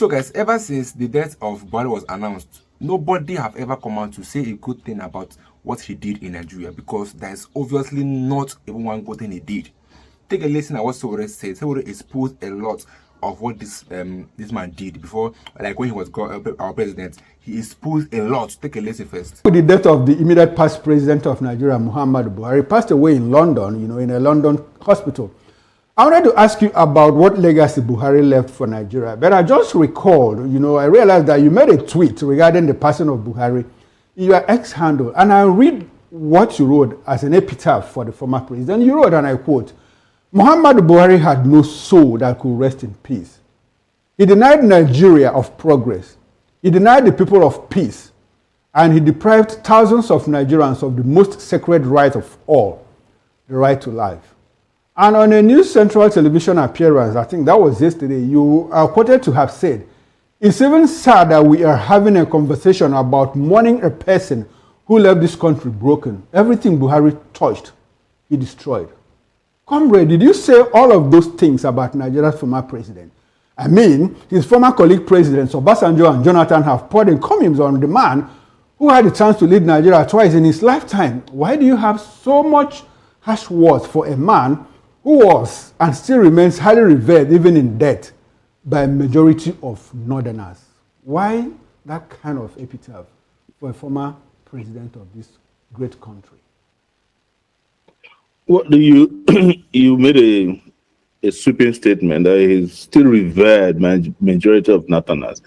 So, guys, ever since the death of Buhari was announced, nobody have ever come out to say a good thing about what he did in Nigeria, because there is obviously not even one good thing he did. Take a listen at what Sowore said. Sowore exposed a lot of what this man did before, like when he was our president. He exposed a lot. Take a listen first. With the death of the immediate past president of Nigeria, Muhammadu Buhari, passed away in London, in a London hospital. I wanted to ask you about what legacy Buhari left for Nigeria. But I just recalled, I realized that you made a tweet regarding the passing of Buhari in your X handle. And I read what you wrote as an epitaph for the former president. You wrote, and I quote, Muhammadu Buhari had no soul that could rest in peace. He denied Nigeria of progress. He denied the people of peace. And he deprived thousands of Nigerians of the most sacred right of all, the right to life. And on a News Central television appearance, I think that was yesterday, you are quoted to have said, it's even sad that we are having a conversation about mourning a person who left this country broken. Everything Buhari touched, he destroyed. Comrade, did you say all of those things about Nigeria's former president? I mean, his former colleague presidents, Obasanjo and Jonathan, have poured encomiums on the man who had the chance to lead Nigeria twice in his lifetime. Why do you have so much harsh words for a man who was and still remains highly revered even in death by a majority of Northerners? Why that kind of epitaph for a former president of this great country? What do you you made a sweeping statement that he's still revered by majority of Northerners.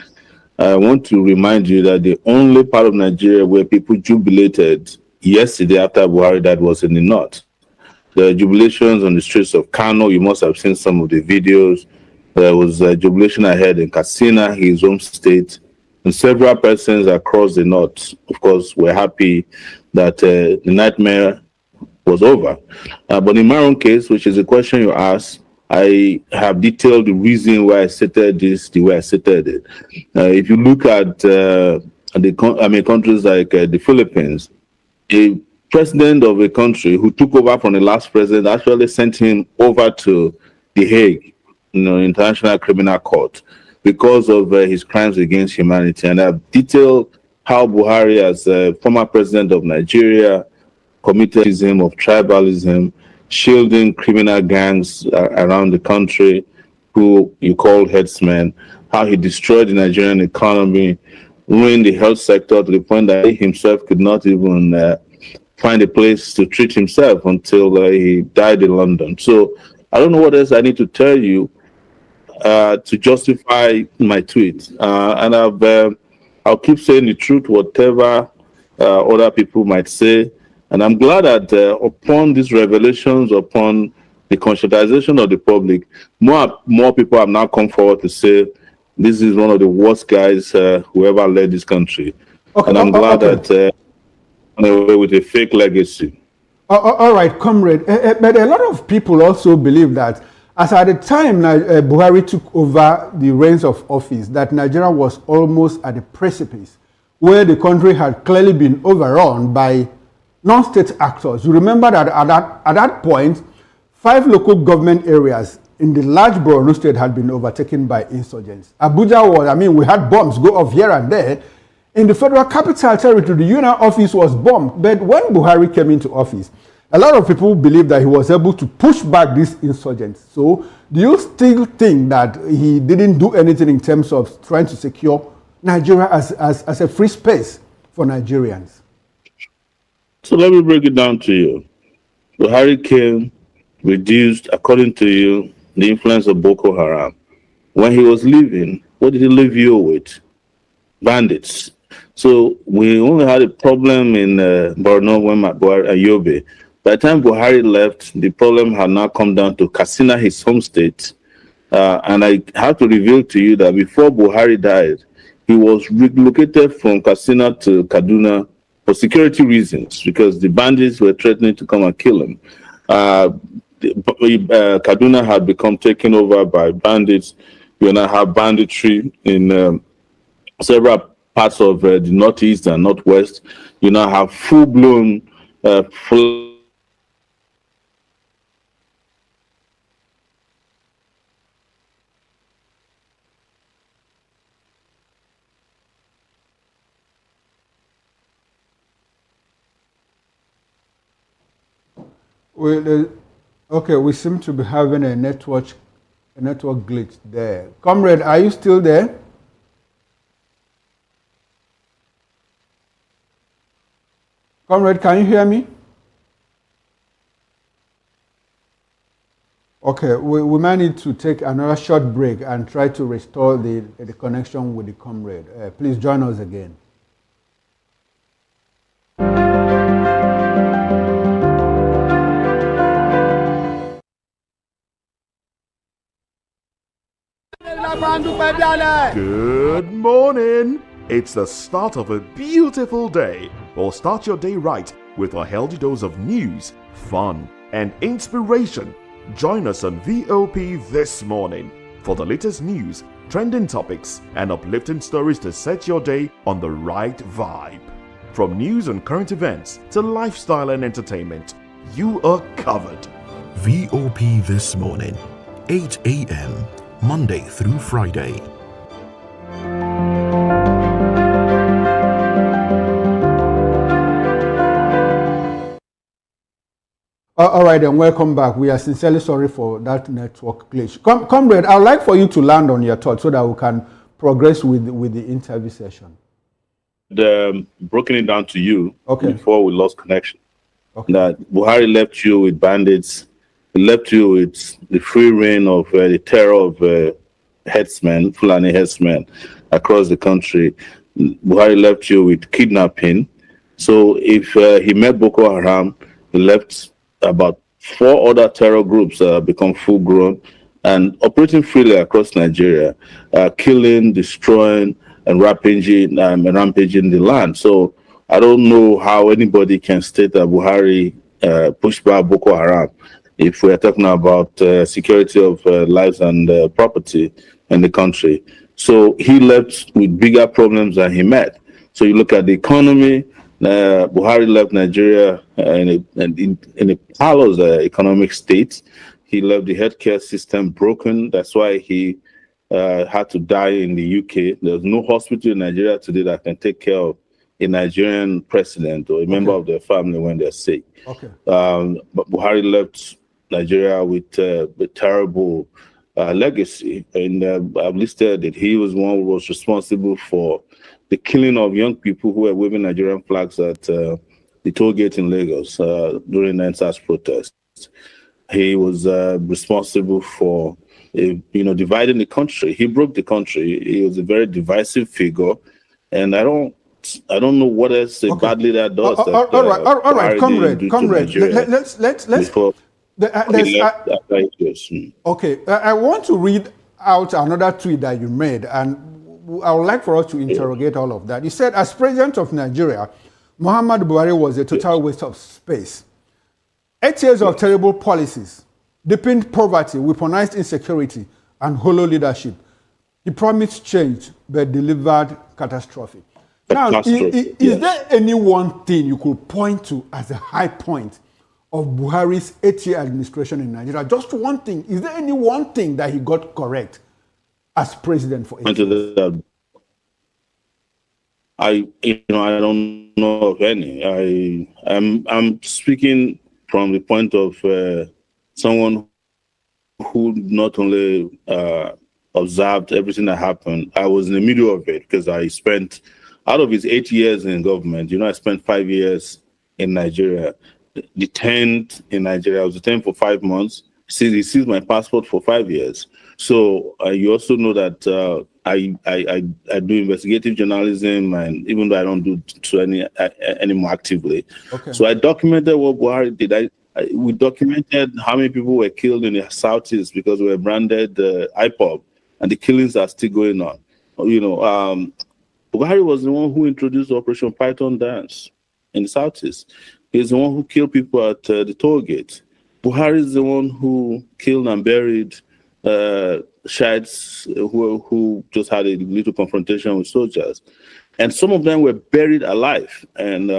I want to remind you that the only part of Nigeria where people jubilated yesterday after Buhari died was in the north. The jubilations on the streets of Kano, you must have seen some of the videos. There was a jubilation I had in Katsina, his home state, and several persons across the north, of course, were happy that the nightmare was over. But in my own case, which is the question you asked, I have detailed the reason why I stated this the way I stated it. If you look at countries like the Philippines, a president of a country who took over from the last president actually sent him over to The Hague, International Criminal Court, because of his crimes against humanity. And I've detailed how Buhari, as a former president of Nigeria, committed of tribalism, shielding criminal gangs around the country who you call headsmen, how he destroyed the Nigerian economy, ruined the health sector to the point that he himself could not even find a place to treat himself until he died in London. So I don't know what else I need to tell you to justify my tweet. And I'll keep saying the truth, whatever other people might say. And I'm glad that upon these revelations, upon the conscientization of the public, more people have now come forward to say this is one of the worst guys who ever led this country. Okay, and I'm glad that with a fake legacy. All right, comrade. But a lot of people also believe that as at the time Buhari took over the reins of office, that Nigeria was almost at the precipice where the country had clearly been overrun by non-state actors. You remember that at that point, 5 local government areas in the large Borno state had been overtaken by insurgents. Abuja was, we had bombs go off here and there. In the Federal Capital Territory, the Union office was bombed. But when Buhari came into office, a lot of people believe that he was able to push back these insurgents. So do you still think that he didn't do anything in terms of trying to secure Nigeria as a free space for Nigerians? So let me break it down to you. Buhari came, reduced, according to you, the influence of Boko Haram. When he was leaving, what did he leave you with? Bandits. So we only had a problem in Borno when Yobe. By the time Buhari left, the problem had now come down to Katsina, his home state. And I have to reveal to you that before Buhari died, he was relocated from Katsina to Kaduna for security reasons, because the bandits were threatening to come and kill him. Kaduna had become taken over by bandits. You now have banditry in several parts of the northeast and northwest. You now have full-blown Okay, we seem to be having a network glitch there. Comrade, are you still there? Comrade, can you hear me? Okay, we might need to take another short break and try to restore the connection with the comrade. Please join us again. Good morning. It's the start of a beautiful day. Or start your day right with a healthy dose of news, fun, and inspiration. Join us on VOP this morning for the latest news, trending topics, and uplifting stories to set your day on the right vibe. From news and current events to lifestyle and entertainment, you are covered. VOP This Morning, 8 a.m., Monday through Friday. All right, and welcome back. We are sincerely sorry for that network glitch. Comrade, I would like for you to land on your thoughts so that we can progress with the interview session. Broken it down to you before we lost connection. That Buhari left you with bandits, he left you with the free reign of the terror of headsmen, Fulani headsmen across the country. Buhari left you with kidnapping. So if he met Boko Haram, he left about 4 other terror groups become full grown and operating freely across Nigeria, killing, destroying, and rampaging the land. So I don't know how anybody can state that Buhari pushed back Boko Haram if we are talking about security of lives and property in the country. So he left with bigger problems than he met. So you look at the economy. Buhari left Nigeria in a parlous economic state. He left the healthcare system broken. That's why he had to die in the UK. There's no hospital in Nigeria today that can take care of a Nigerian president or a member of their family when they're sick. But Buhari left Nigeria with a terrible legacy. And I've listed that he was one who was responsible for the killing of young people who were waving Nigerian flags at the toll gate in Lagos during the NSAS protests. He was responsible for, dividing the country. He broke the country. He was a very divisive figure, and I don't know what else a bad leader does. All right, comrade. I want to read out another tweet that you made, and I would like for us to interrogate all of that. You said, as president of Nigeria, Muhammad Buhari was a total waste of space. 8 years of terrible policies, deepened poverty, weaponized insecurity, and hollow leadership. He promised change, but delivered catastrophe. Now, is there any one thing you could point to as a high point of Buhari's 8-year administration in Nigeria? Just one thing. Is there any one thing that he got correct as president for 8 years? I don't know of any. I'm speaking from the point of someone who not only observed everything that happened. I was in the middle of it because I spent, out of his 8 years in government, I spent 5 years in Nigeria, detained in Nigeria. I was detained for 5 months. He seized my passport for 5 years. So you also know that I do investigative journalism, and even though I don't do any more actively. So I documented what Buhari did. We documented how many people were killed in the Southeast because we were branded IPOB, and the killings are still going on. Buhari was the one who introduced Operation Python Dance in the Southeast. He's the one who killed people at the toll gate. Buhari is the one who killed and buried Shiites who just had a little confrontation with soldiers. And some of them were buried alive. And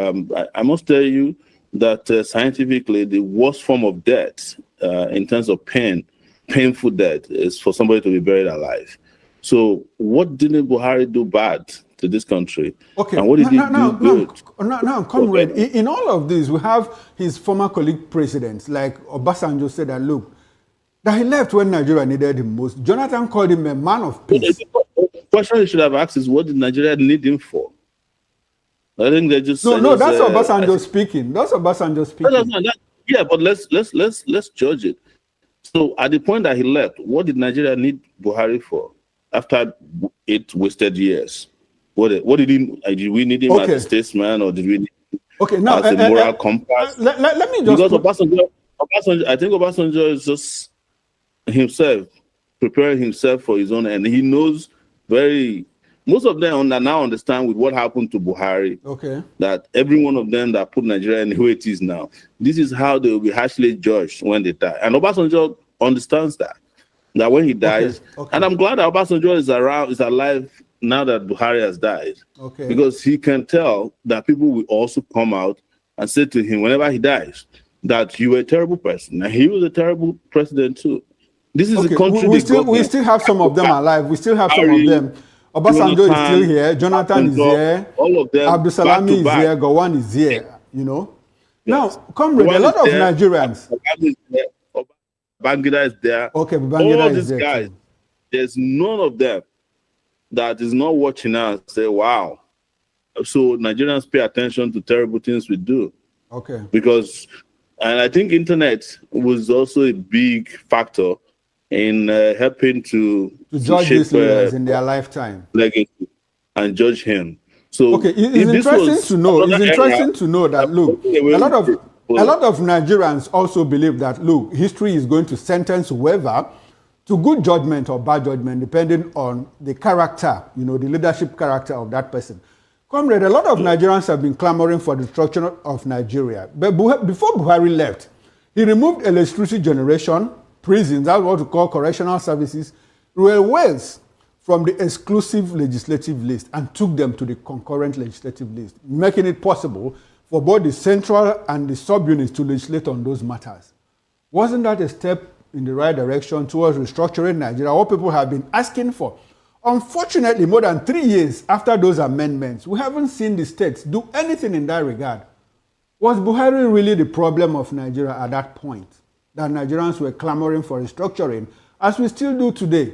I must tell you that scientifically, the worst form of death in terms of painful death, is for somebody to be buried alive. So what didn't Buhari do bad to this country. Okay. And what did he do good? Now, comrade, in all of this, we have his former colleague presidents, like Obasanjo said that, look, that he left when Nigeria needed him most. Jonathan called him a man of peace. The question you should have asked is, what did Nigeria need him for? I think they just no. That's Obasanjo speaking. That's Obasanjo speaking. Yeah, but let's judge it. So at the point that he left, what did Nigeria need Buhari for? After 8 wasted years, what did we need him as a statesman, or did we need him as a moral compass? Let me just because Obasanjo, I think Obasanjo is just himself preparing himself for his own end. He knows most of them now understand with what happened to Buhari. That every one of them that put Nigeria in who it is now, this is how they will be harshly judged when they die. And Obasanjo understands that when he dies, and I'm glad that Obasanjo is alive now that Buhari has died, because he can tell that people will also come out and say to him whenever he dies that you were a terrible person, and he was a terrible president too. This is a country we still have some of them alive. We still have some of them. Obasanjo is still here. Jonathan is here. All of them. Abdul Salami is here. Gowon is here. You know. Yes. Now, comrade, a lot of Nigerians. Babangida is there. Babangida all is these there. Guys, there's none of them that is not watching now and say, "Wow." So Nigerians pay attention to terrible things we do. Because, and I think internet was also a big factor in helping to judge these leaders in their lifetime, legacy, and judge him. So it's interesting to know. It's interesting to know that look, a lot of Nigerians also believe that look, history is going to sentence whoever to good judgment or bad judgment, depending on the character, the leadership character of that person. Comrade, a lot of Nigerians have been clamoring for the destruction of Nigeria, but before Buhari left, he removed electricity generation, prisons, that's what we call correctional services, railways from the exclusive legislative list and took them to the concurrent legislative list, making it possible for both the central and the sub-units to legislate on those matters. Wasn't that a step in the right direction towards restructuring Nigeria, what people have been asking for? Unfortunately, more than 3 years after those amendments, we haven't seen the states do anything in that regard. Was Buhari really the problem of Nigeria at that point, that Nigerians were clamoring for restructuring, as we still do today?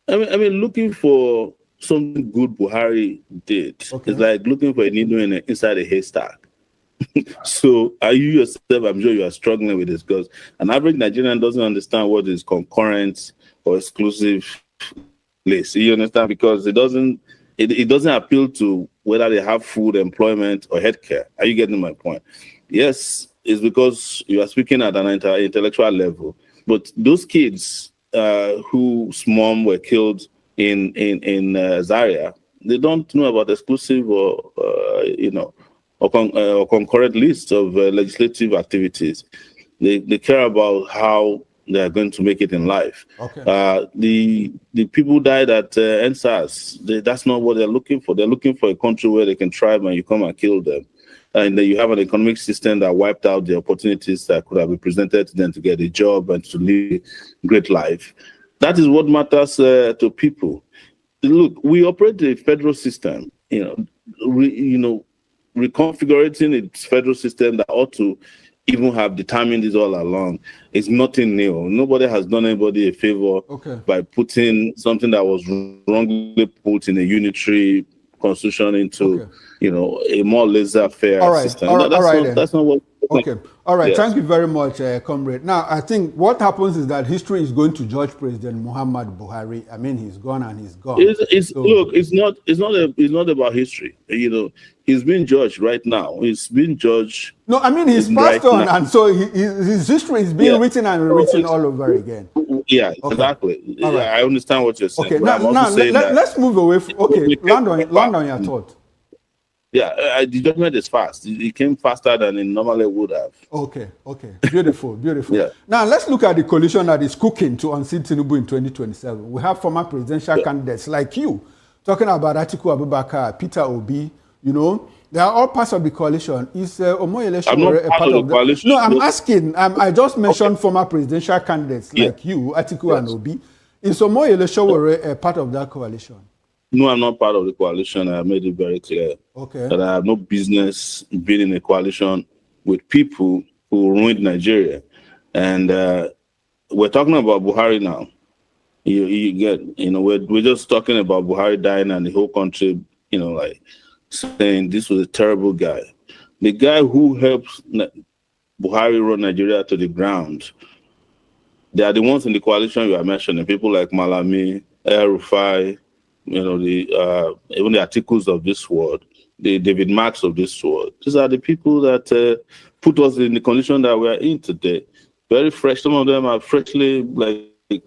I mean, looking for something good Buhari did is like looking for a needle inside a haystack. So are you yourself, I'm sure you are struggling with this, because an average Nigerian doesn't understand what is concurrent or exclusive list. You understand? Because it doesn't appeal to whether they have food, employment, or healthcare. Are you getting my point? Yes, it's because you are speaking at an intellectual level. But those kids whose mom were killed in Zaria, they don't know about exclusive or concurrent lists of legislative activities. They care about how they are going to make it in life. The people died at NSAS. That's not what they're looking for. They're looking for a country where they can thrive and you come and kill them. And then you have an economic system that wiped out the opportunities that could have been presented to them to get a job and to live a great life. That is what matters to people. Look, we operate a federal system, reconfiguring its federal system that ought to even have determined this all along. It's nothing new. Nobody has done anybody a favor by putting something that was wrongly put in a unitary constitution into, a more laissez-faire system. That's not what. All right. Yeah. Thank you very much, comrade. Now, I think what happens is that history is going to judge President Muhammad Buhari. I mean, he's gone and he's gone. Look, it's not about history. He's being judged right now. He's being judged. No, I mean, he's passed on, and so his history is being written and rewritten all over again. Yeah, exactly. Right. Yeah, I understand what you're saying. Okay, now let's move away. Land on your thought. Yeah, the judgment is fast. It came faster than it normally would have. Okay. Beautiful. Yeah. Now, let's look at the coalition that is cooking to unseat Tinubu in 2027. We have former presidential candidates like you, talking about Atiku Abubakar, Peter Obi, they are all parts of the coalition. Is Omoyele Sowore a part of the coalition? No, I'm asking. I just mentioned former presidential candidates like you, Atiku and Obi. Is Omoyele Sowore a part of that coalition? No, I'm not part of the coalition. I made it very clear that I have no business being in a coalition with people who ruined Nigeria. And we're talking about Buhari now. You get, we're just talking about Buhari dying and the whole country, like saying this was a terrible guy. The guy who helped Buhari run Nigeria to the ground, they are the ones in the coalition you are mentioning, people like Malami, El-Rufai, even the articles of this world, the David Marks of this world. These are the people that put us in the condition that we are in today. Very fresh. Some of them are freshly, like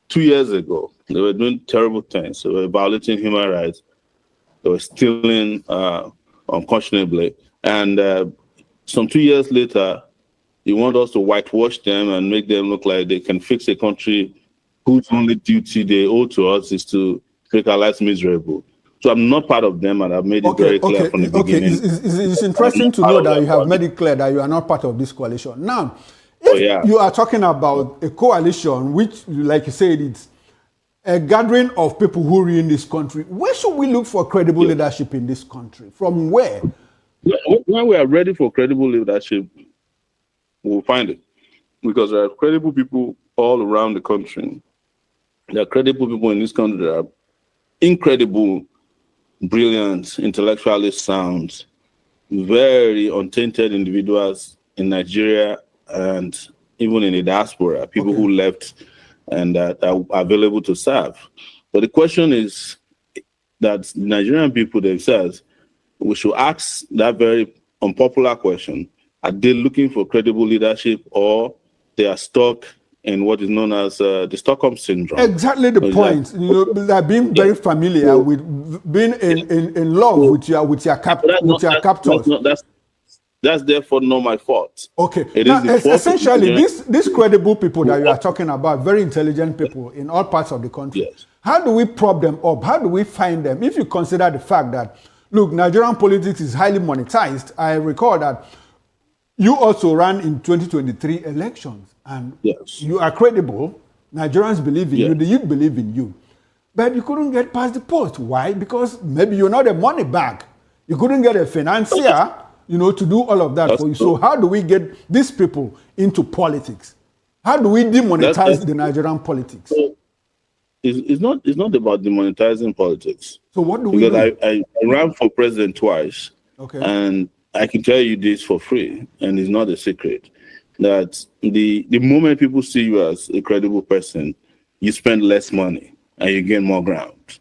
2 years ago. They were doing terrible things. They were violating human rights. They were stealing unconscionably. And some 2 years later, you want us to whitewash them and make them look like they can fix a country whose only duty they owe to us is to make our lives miserable. So I'm not part of them, and I've made it very clear from the beginning. It's interesting to know that you have made it clear that you are not part of this coalition. Now, if you are talking about a coalition, which, like you said, it's a gathering of people who are in this country, where should we look for credible leadership in this country? From where? When we are ready for credible leadership, we'll find it. Because there are credible people all around the country. There are credible people in this country that are incredible, brilliant, intellectually sound, very untainted individuals in Nigeria and even in the diaspora, people who left and that are available to serve. But the question is that Nigerian people themselves, we should ask that very unpopular question. Are they looking for credible leadership, or they are stuck in what is known as the Stockholm syndrome? Exactly the point. They're being very familiar with being in love with your captors. That's therefore not my fault. Okay. Now, essentially, these credible people that you are talking about, very intelligent people in all parts of the country, how do we prop them up? How do we find them? If you consider the fact that, look, Nigerian politics is highly monetized. I recall that you also ran in 2023 elections, and you are credible. Nigerians believe in you. The youth believe in you. But you couldn't get past the post. Why? Because maybe you're not a money bag. You couldn't get a financier, to do all of that for you. So how do we get these people into politics? How do we demonetize the Nigerian politics? It's not about demonetizing politics. So what do we do? Because I ran for president twice. And I can tell you this for free, and it's not a secret, that the moment people see you as a credible person, you spend less money and you gain more ground.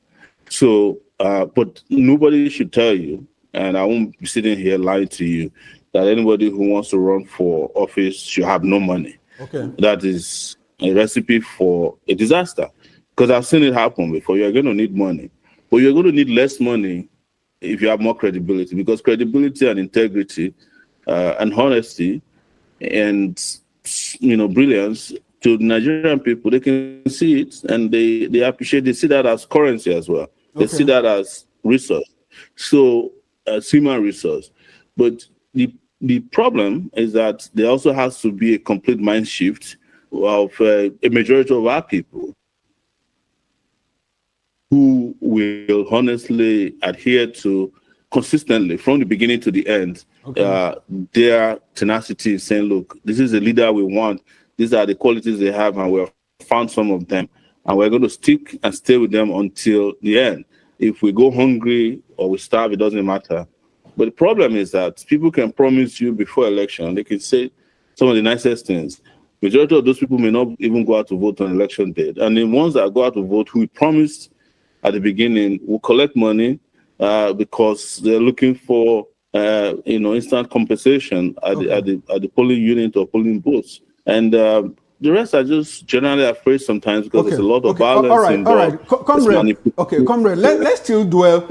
So, but nobody should tell you, and I won't be sitting here lying to you, that anybody who wants to run for office should have no money. That is a recipe for a disaster, because I've seen it happen before. You're going to need money, but you're going to need less money if you have more credibility, because credibility and integrity and honesty and brilliance to the Nigerian people, they can see it and they appreciate. They see that as currency as well. They see that as resource, so as human resource. But the problem is that there also has to be a complete mind shift of a majority of our people who will honestly adhere to consistently from the beginning to the end their tenacity, saying, look, this is the leader we want. These are the qualities they have, and we've found some of them. And we're going to stick and stay with them until the end. If we go hungry or we starve, it doesn't matter. But the problem is that people can promise you before election. They can say some of the nicest things. Majority of those people may not even go out to vote on election day. And the ones that go out to vote, who we promised at the beginning, will collect money because they're looking for instant compensation at the polling unit or polling booths, and the rest are just generally afraid sometimes because there's a lot of violence. All right, comrade. Let's still dwell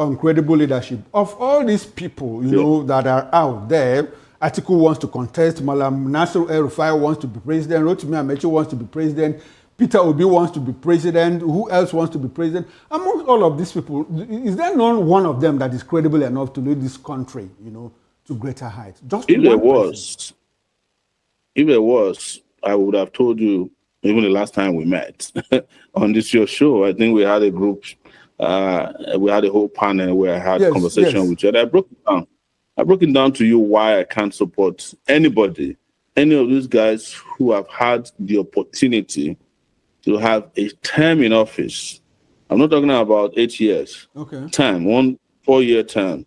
on credible leadership. Of all these people, that are out there, Atiku wants to contest, Malam Nasir El-Rufai wants to be president, Rotimi Amechi wants to be president, Peter Obi wants to be president. Who else wants to be president? Among all of these people, is there not one of them that is credible enough to lead this country, to greater heights? Just if there was, I would have told you even the last time we met on this your show. I think we had a group We had a whole panel where I had Yes, conversation yes. with you. And I broke it down. I broke it down to you why I can't support anybody, any of these guys who have had the opportunity to have a term in office. I'm not talking about 8 years. Okay. Term, 1 4-year term,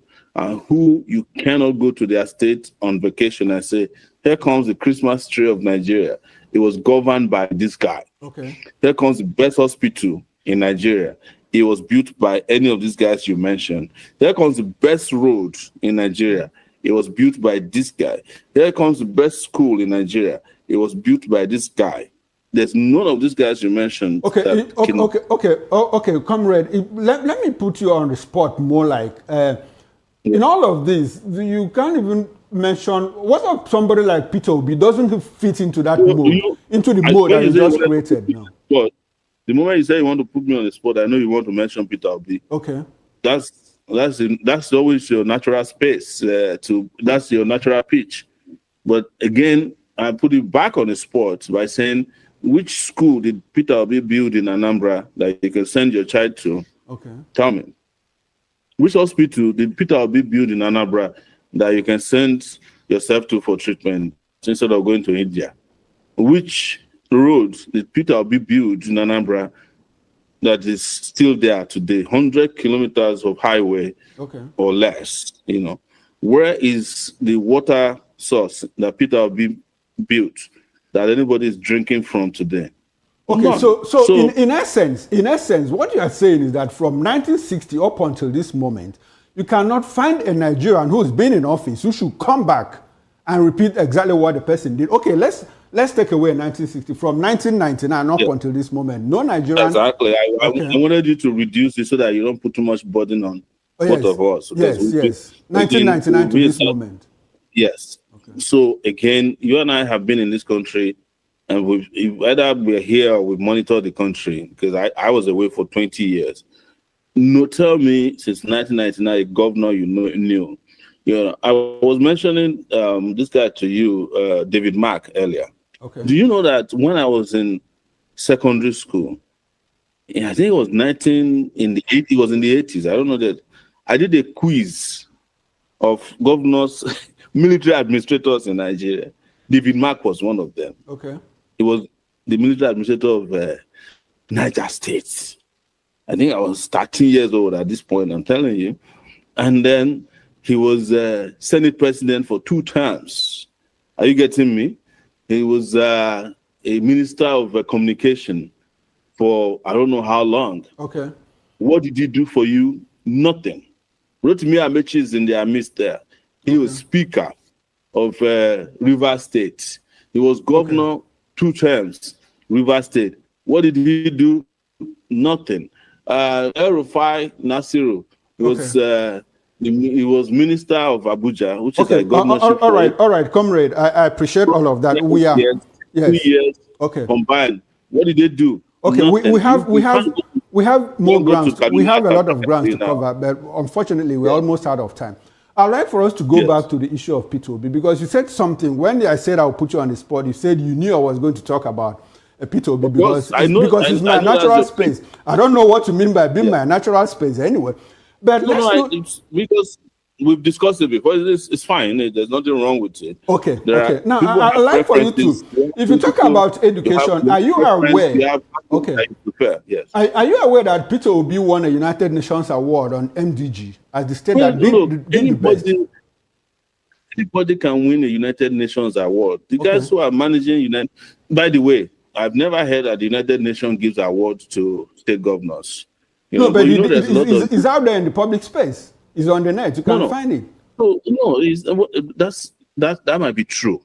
who you cannot go to their state on vacation and say, here comes the Christmas tree of Nigeria. It was governed by this guy. Okay. Here comes the best hospital in Nigeria. It was built by any of these guys you mentioned. Here comes the best road in Nigeria. It was built by this guy. Here comes the best school in Nigeria. It was built by this guy. There's none of these guys you mentioned. Okay, okay, comrade. Let me put you on the spot more like, in all of this, you can't even mention, what if somebody like Peter Obi doesn't fit into that mode, into the mode that you just created now? But the moment you say you want to put me on the spot, I know you want to mention Peter Obi. Okay. That's always your natural space. That's your natural pitch. But again, I put it back on the spot by saying, which school did Peter Obi build in Anambra that you can send your child to? Okay. Tell me. Which hospital did Peter Obi build in Anambra that you can send yourself to for treatment instead of going to India? Which road did Peter Obi build in Anambra that is still there today? 100 kilometers of highway or less, Where is the water source that Peter Obi built that anybody is drinking from today? Okay, so in essence, what you are saying is that from 1960 up until this moment, you cannot find a Nigerian who's been in office who should come back and repeat exactly what the person did. Okay, let's take away 1960. From 1999 up until this moment, no Nigerian. Exactly. I wanted you to reduce it so that you don't put too much burden on both of us. Yes. 1999 to this moment. Yes. Okay. So again, you and I have been in this country, and whether we're here or we monitor the country, because I was away for 20 years. No, tell me since 1999, a governor you knew. I was mentioning this guy to you, David Mack, earlier. Okay. Do you know that when I was in secondary school, I think it was in the 80s. I don't know that. I did a quiz of governors, military administrators in Nigeria. David Mack was one of them. Okay. He was the military administrator of Niger State. I think I was 13 years old at this point, I'm telling you. And then he was Senate president for 2 terms. Are you getting me? He was a minister of communication for I don't know how long. Okay. What did he do for you? Nothing. Rotimi Amechi is in their midst there. He was speaker of Rivers State. He was governor 2 terms, Rivers State. What did he do? Nothing. El-Rufai Nasiru he was minister of Abuja, which is a governorship. All right, comrade. I appreciate all of that. We are 2 years combined. What did they do? Okay, we have more grounds. We have a lot of grounds to cover, but unfortunately, we're almost out of time. I'd like for us to go back to the issue of Peter Obi, because you said something when I said I'll put you on the spot. You said you knew I was going to talk about Peter Obi because it's my natural space. I don't know what you mean by being my natural space anyway. But because we've discussed it before. It's fine. There's nothing wrong with it. Okay. Now, I'd like for you to, if you talk about education, are you aware? Okay. Yes. Are you aware that Peter Obi won a United Nations award on MDG as the state that did the best? Anybody can win a United Nations award. The guys who are managing United. By the way, I've never heard that the United Nations gives awards to state governors. But it's out there in the public space. It's on the net. You can find it. That might be true,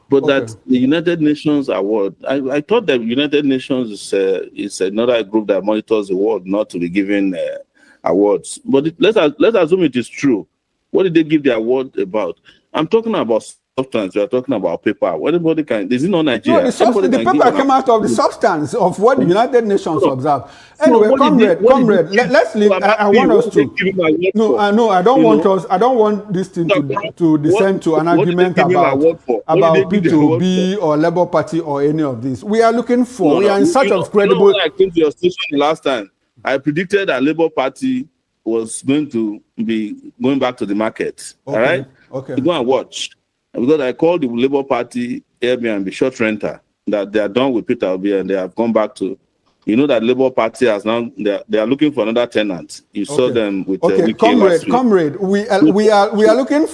but that the United Nations award, I thought that United Nations is another group that monitors the world, not to be given awards. But let's assume it is true. What did they give the award about? I'm talking about substance. We are talking about paper. Anybody can. Is it not Nigeria? No, the paper came out of the substance of what the United Nations observed. Anyway, comrade, let's leave. I want us to. No, I don't want us. I don't want this thing to descend to an argument about P2B or Labour Party or any of this. We are looking for. We are in search of credible. I came to your station last time. I predicted that Labour Party was going to be going back to the market. Okay. All right? Okay. You go and watch. Because I called the Labour Party Airbnb short renter that they are done with Peter Obi and they have gone back to. You know that Labour Party has now they are looking for another tenant. You saw them with comrade. We are looking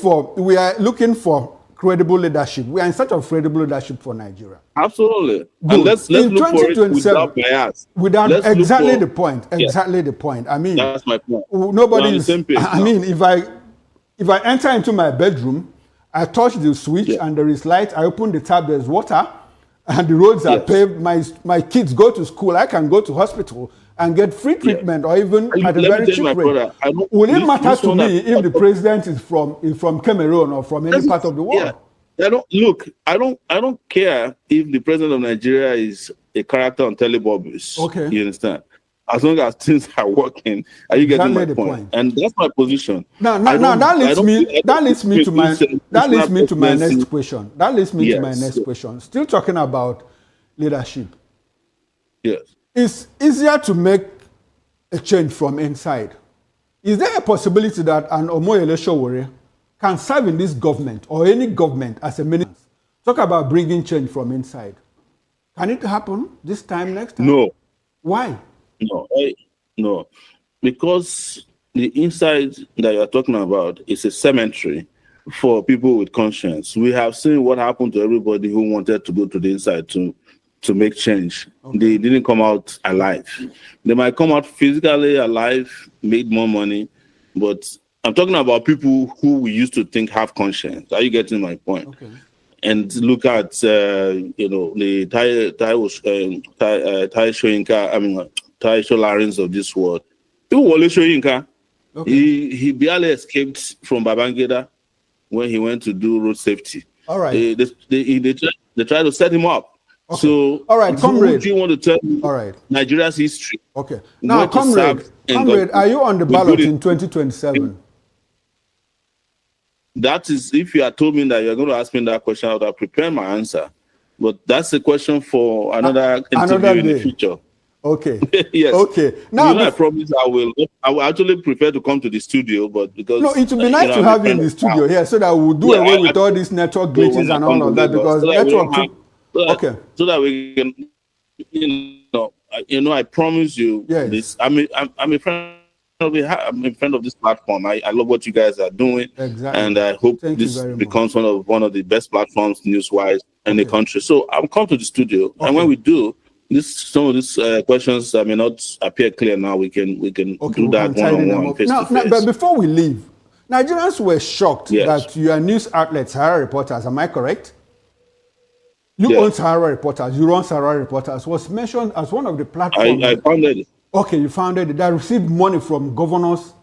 for credible leadership. We are in search of credible leadership for Nigeria. Absolutely. Good. And let's in look for it without bias. Without exactly the point. Exactly the point. I mean, that's my point. Nobody's. I mean, if I enter into my bedroom, I touch the switch and there is light. I open the tap. There's water. And the roads are paved. My kids go to school. I can go to hospital and get free treatment or even at a very cheap rate. Will it matter to me if the president is from Cameroon or from any part of the world? I don't care if the president of Nigeria is a character on telebobbies. Okay. You understand? As long as things are working, are you getting my point? And that's my position. Now that leads me to my next question. That leads me to my next question. Still talking about leadership. Yes. It's easier to make a change from inside. Is there a possibility that an Omoyele Sowore can serve in this government or any government as a minister? Talk about bringing change from inside. Can it happen this time, next time? No. Why? No, because the inside that you're talking about is a cemetery for people with conscience. We have seen what happened to everybody who wanted to go to the inside to make change. Okay. They didn't come out alive. They might come out physically alive, made more money, but I'm talking about people who we used to think have conscience. Are you getting my point? Okay. And look at the Tai Solarins of this world. Even Wole Soyinka, he barely escaped from Babangida when he went to do road safety. All right. They tried to set him up. Okay. So, all right, comrade. Do you want to tell me all right. Nigeria's history? Okay. Now, comrade, are you on the ballot in 2027? That is, if you had told me that you're going to ask me that question, I would have prepared my answer. But that's a question for another interview in the future. Okay. Yes. Okay. Now, I promise I will actually prefer to come to the studio, but because it would be nice to have you in the studio here so that we'll do away with all these network glitches and all of that because network. So that we can, I promise you this. I'm a friend. I'm a friend of this platform. I love what you guys are doing, and I hope this becomes one of the best platforms news-wise in the country. So I'll come to the studio, and when we do. Some of these questions may not appear clear now. We can do that one-on-one, face-to-face. But before we leave, Nigerians were shocked that your news outlet, Sahara Reporters, am I correct? You own Sahara Reporters, you run Sahara Reporters, was mentioned as one of the platforms. I founded it. Okay, you founded it. That received money from governors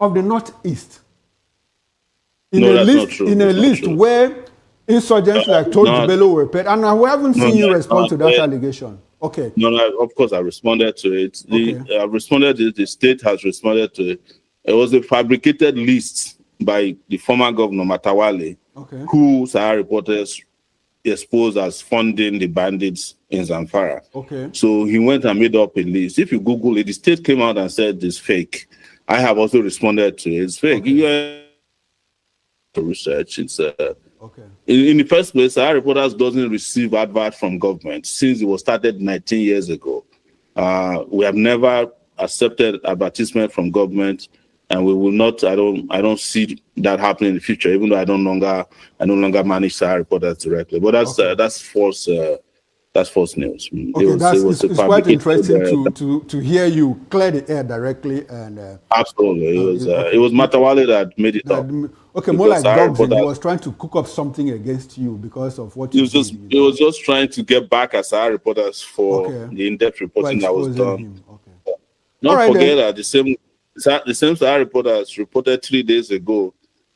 of the Northeast. In a list where insurgents like Todd Bello were paid, and we haven't seen you respond to that allegation. Okay. No, of course I responded to it. I responded to it. The state has responded to it. It was a fabricated list by the former governor Matawale, who Sahara Reporters exposed as funding the bandits in Zamfara. Okay. So he went and made up a list. If you Google it, the state came out and said it's fake. I have also responded to it. It's fake. You have to research. It's in the first place, Sahara Reporters doesn't receive advert from government since it was started 19 years ago. We have never accepted advertisement from government, and we will not. I don't see that happening in the future. Even though I no longer manage Sahara Reporters directly. But that's false. That's false news. Okay, it's quite interesting to hear you clear the air directly and. Absolutely, it was Matawale that made it up. Okay, more like Dobson, he was trying to cook up something against you because of what you did. He was just trying to get back as Sahara Reporters for the in-depth reporting that was done. Don't forget that the same Sahara Reporters reported 3 days ago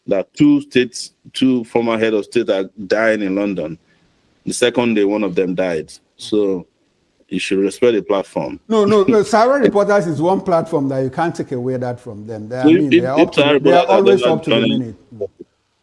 that two former head of state are dying in London. The second day, one of them died. So you should respect the platform. No. Sahara Reporters is one platform that you can't take away that from them. They are always up to the minute.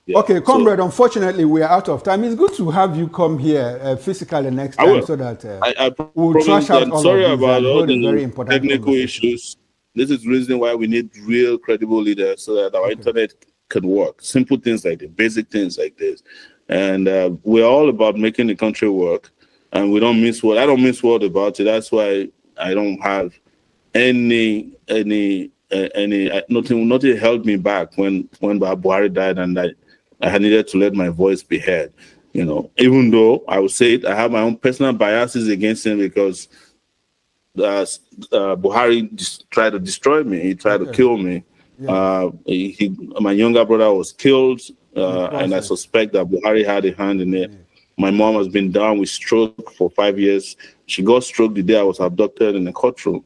Yeah. Okay, comrade, unfortunately, we are out of time. It's good to have you come here physically next I time will. so that I we'll promise. trash out I'm all of sorry these about and all hold a the very important technical conversation. issues. This is the reason why we need real credible leaders so that our Okay. internet can work. Simple things like this, basic things like this. And we're all about making the country work. And we don't miss word. I don't miss word about it. That's why I don't have nothing held me back when Buhari died, and I had needed to let my voice be heard. Even though I would say it, I have my own personal biases against him because Buhari tried to destroy me. He tried to kill me. Yes. My younger brother was killed, In the and I process. suspect that Buhari had a hand in it. Yeah. My mom has been down with stroke for 5 years. She got stroke the day I was abducted in the courtroom.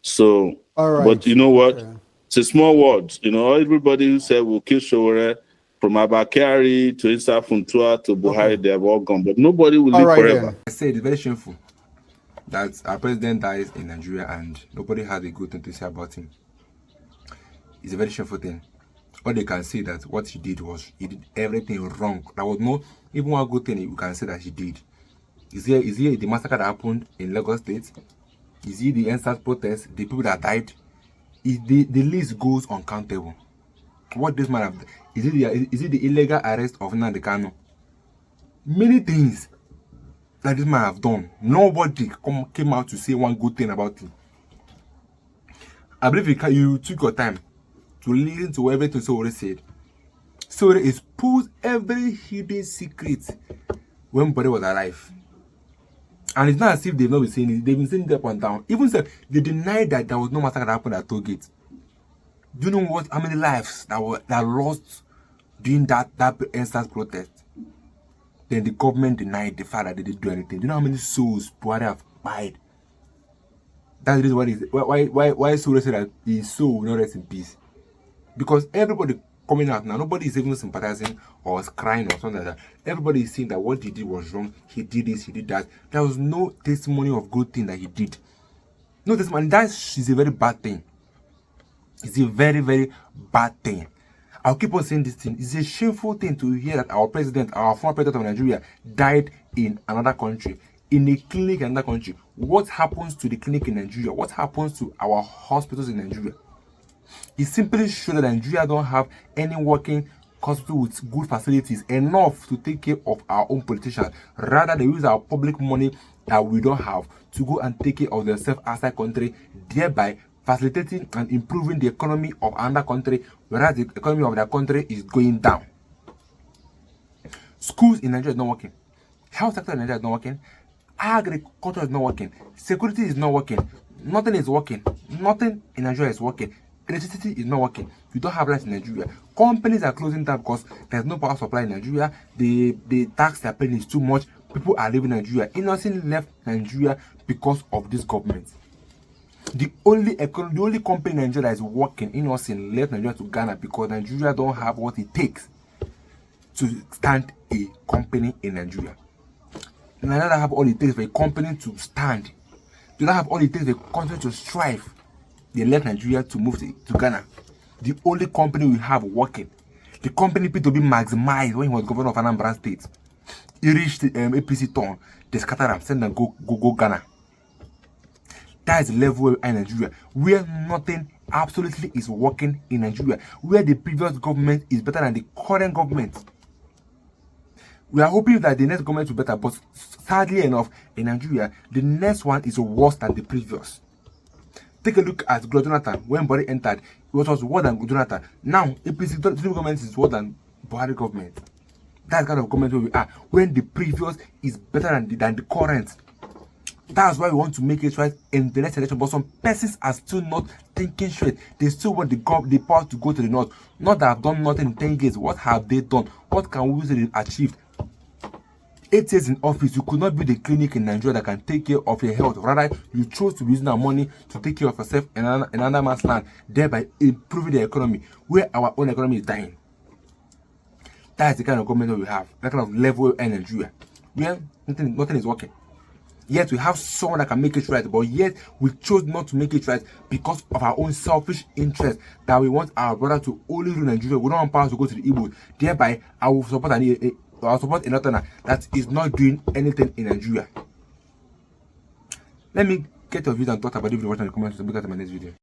So, All right. but you know what? Okay. It's a small world. Everybody who said we'll kill Sowore, from Abakari to Issa Funtua to Buhari, Okay. they have all gone. But nobody will All live right forever. then. I said it's very shameful that our president dies in Nigeria and nobody had a good thing to say about him. It's a very shameful thing. All they can say that what he did was he did everything wrong. There was no even one good thing you can say that he did. Is here the massacre that happened in Lagos State? Is it the NSAS protest? The people that died? The list goes uncountable. What this man have done? Is it the illegal arrest of Nnamdi Kanu? Many things that this man have done. Nobody came out to say one good thing about him. I believe you took your time to listen to everything Sowore said. Sowore exposed every hidden secret when Buhari was alive. And it's not as if they've not been saying it. They've been saying it up and down. Even said they denied that there was no massacre that happened at Tollgate. Do you know how many lives that lost during that NSAS protest? Then the government denied the fact that they didn't do anything. Do you know how many souls Buhari have died? That's the reason why Sowore said that his soul will not rest in peace. Because everybody coming out now, nobody is even sympathizing or crying or something like that. Everybody is saying that what he did was wrong. He did this, he did that. There was no testimony of good thing that he did. No testimony. That is a very bad thing. It's a very, very bad thing. I'll keep on saying this thing. It's a shameful thing to hear that our president, our former president of Nigeria, died in another country, in a clinic in another country. What happens to the clinic in Nigeria? What happens to our hospitals in Nigeria? It simply shows that Nigeria don't have any working hospital with good facilities enough to take care of our own politicians. Rather, they use our public money that we don't have to go and take care of themselves outside country, thereby facilitating and improving the economy of another country, whereas the economy of that country is going down. Schools in Nigeria is not working. Health sector in Nigeria is not working. Agriculture is not working. Security is not working. Nothing is working. Nothing in Nigeria is working. Electricity is not working. We don't have lights in Nigeria. Companies are closing down because there's no power supply in Nigeria. The tax they're paying is too much. People are leaving Nigeria. Innocent left Nigeria because of this government. The only company in Nigeria that is working, Innocent left Nigeria to Ghana because Nigeria don't have what it takes to stand a company in Nigeria. Nigeria don't have all it takes for a company to stand. They don't have all it takes for a country to strive. They left Nigeria to move to Ghana. The only company we have working. The company P2B maximized when he was governor of Anambra State. He reached the APC turn. They scattered him, send them go Ghana. That is the level in Nigeria, where nothing absolutely is working in Nigeria, where the previous government is better than the current government. We are hoping that the next government will be better, but sadly enough, in Nigeria, the next one is worse than the previous. Take a look at Goodluck Jonathan. When Buhari entered, it was worse than Goodluck Jonathan. Now, APC government is worse than Buhari government. That's the kind of government where we are, when the previous is better than the current. That's why we want to make it right in the next election. But some persons are still not thinking straight. They still want the power to go to the north. Not that I've done nothing in 10 years. What have they done? What can we say they've achieved? 8 years in office, you could not build a clinic in Nigeria that can take care of your health. Rather, you chose to be using our money to take care of yourself in another man's land, thereby improving the economy, where our own economy is dying. That is the kind of government that we have. That kind of level in Nigeria, where nothing is working. Yet we have someone that can make it right, but yet we chose not to make it right because of our own selfish interest, that we want our brother to only rule Nigeria. We don't want power to go to the Igbo. Thereby, I will support a northerner that is not doing anything in Nigeria. Let me get your views and thoughts about it in the comments. We'll get to my next video.